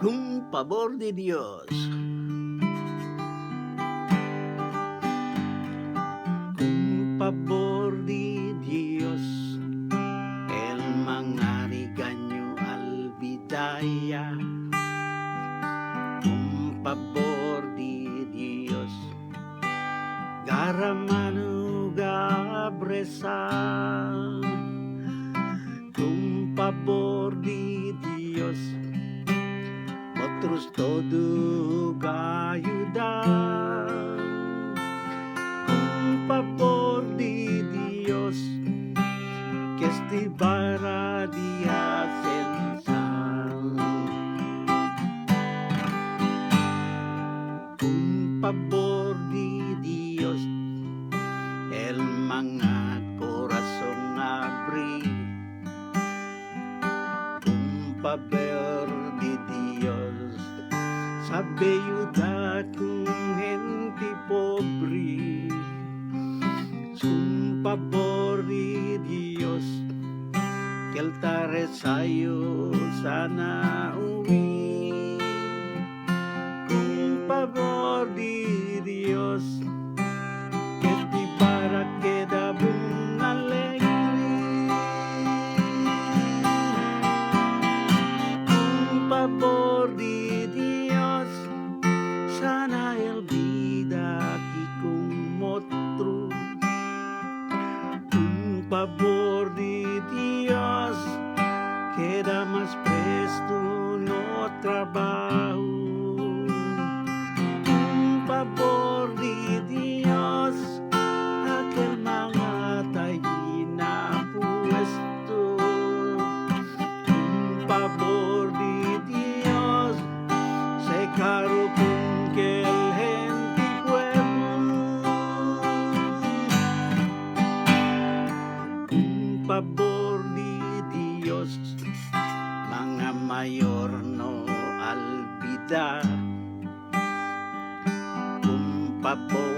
Kung pabor de Dios, kung pabor de Dios, el mga regaño al bidaya. Kung pabor de Dios, garamano gabresa. Kung pabor de Dios, otros todo ayudar. Kung pabor de Dios, que estivara dia sensal. Kung pabor de Dios, el mga corazón abri. Kung pabor de Dios, sabe ayudar kung gente pobre. Kung pabor de Dios, que el taresayo sana uwi. Kung pabor de Dios, que ti para queda bung alegre. Kung pabor de Dios, sana el vida aquí con otro. Kung pabor de Dios, queda más presto no trabajo. Kung pabor de Dios, aquel mga tayo na puesto. Kung pabor de Dios, se caro con que el gente pueblo. Kung pabor de Dios, mga mayor no albida. Kung pabor